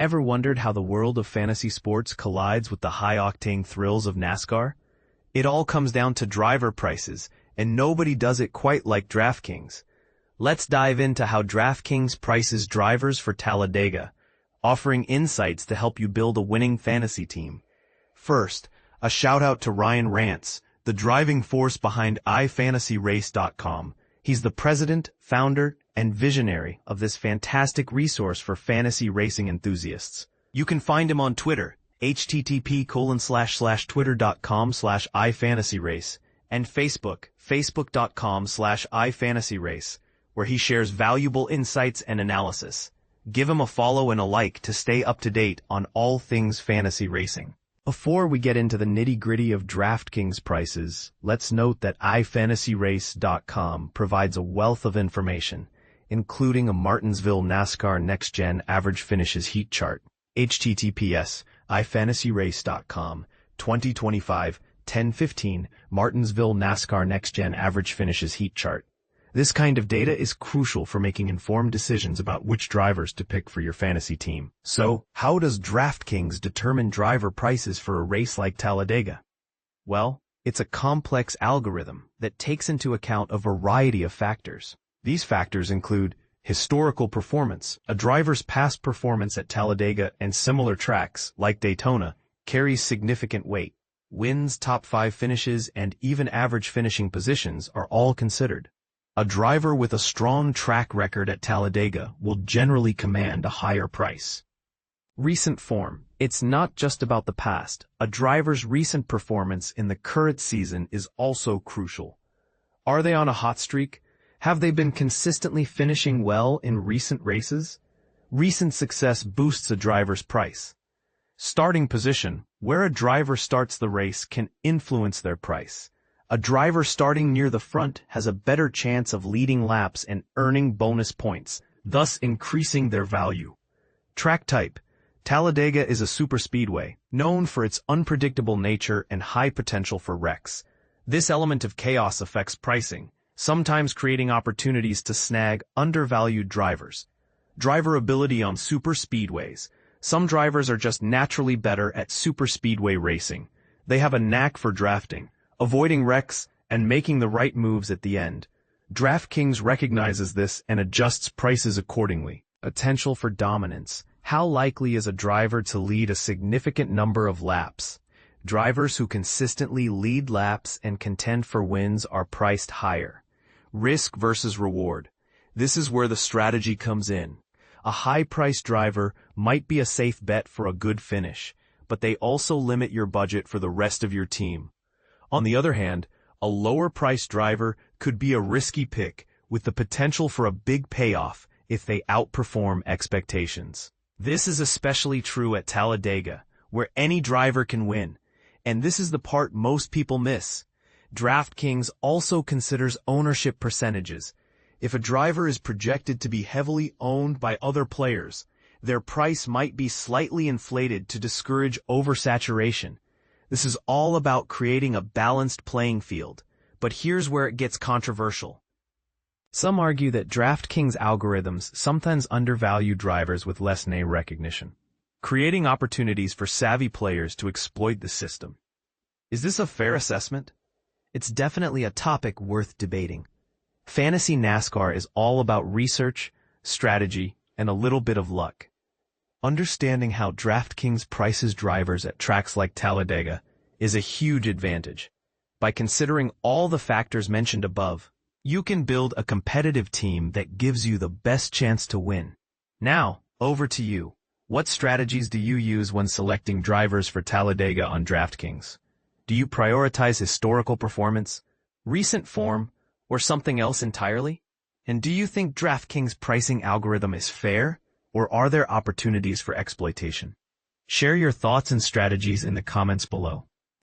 Ever wondered how the world of fantasy sports collides with the high-octane thrills of NASCAR? It all comes down to driver prices, and nobody does it quite like DraftKings. Let's dive into how DraftKings prices drivers for Talladega, offering insights to help you build a winning fantasy team. First, a shout-out to Rantz, the driving force behind iFantasyRace.com. He's the president, founder, and visionary of this fantastic resource for fantasy racing enthusiasts. You can find him on Twitter, http://twitter.com/iFantasyRace, and Facebook, facebook.com/iFantasyRace, where he shares valuable insights and analysis. Give him a follow and a like to stay up to date on all things fantasy racing. Before we get into the nitty-gritty of DraftKings prices, let's note that iFantasyRace.com provides a wealth of information, including a Martinsville NASCAR Next-Gen Average Finishes Heat Chart. https iFantasyRace.com 2025-10-15 Martinsville NASCAR Next-Gen Average Finishes Heat Chart. This kind of data is crucial for making informed decisions about which drivers to pick for your fantasy team. So, how does DraftKings determine driver prices for a race like Talladega? Well, it's a complex algorithm that takes into account a variety of factors. These factors include historical performance. A driver's past performance at Talladega and similar tracks, like Daytona, carries significant weight. Wins, top 5 finishes, and even average finishing positions are all considered. A driver with a strong track record at Talladega will generally command a higher price. Recent form. It's not just about the past. A driver's recent performance in the current season is also crucial. Are they on a hot streak? Have they been consistently finishing well in recent races? Recent success boosts a driver's price. Starting position. Where a driver starts the race can influence their price. A driver starting near the front has a better chance of leading laps and earning bonus points, thus increasing their value. Track type. Talladega is a superspeedway, known for its unpredictable nature and high potential for wrecks. This element of chaos affects pricing, sometimes creating opportunities to snag undervalued drivers. Driver ability on superspeedways. Some drivers are just naturally better at superspeedway racing. They have a knack for drafting, avoiding wrecks, and making the right moves at the end. DraftKings recognizes this and adjusts prices accordingly. Potential for dominance. How likely is a driver to lead a significant number of laps? Drivers who consistently lead laps and contend for wins are priced higher. Risk versus reward. This is where the strategy comes in. A high-priced driver might be a safe bet for a good finish, but they also limit your budget for the rest of your team. On the other hand, a lower-priced driver could be a risky pick with the potential for a big payoff if they outperform expectations. This is especially true at Talladega, where any driver can win, and this is the part most people miss. DraftKings also considers ownership percentages. If a driver is projected to be heavily owned by other players, their price might be slightly inflated to discourage oversaturation. This is all about creating a balanced playing field, but here's where it gets controversial. Some argue that DraftKings algorithms sometimes undervalue drivers with less name recognition, creating opportunities for savvy players to exploit the system. Is this a fair assessment? It's definitely a topic worth debating. Fantasy NASCAR is all about research, strategy, and a little bit of luck. Understanding how DraftKings prices drivers at tracks like Talladega is a huge advantage. By considering all the factors mentioned above, you can build a competitive team that gives you the best chance to win. Now, over to you. What strategies do you use when selecting drivers for Talladega on DraftKings? Do you prioritize historical performance, recent form, or something else entirely? And do you think DraftKings' pricing algorithm is fair, or are there opportunities for exploitation? Share your thoughts and strategies in the comments below.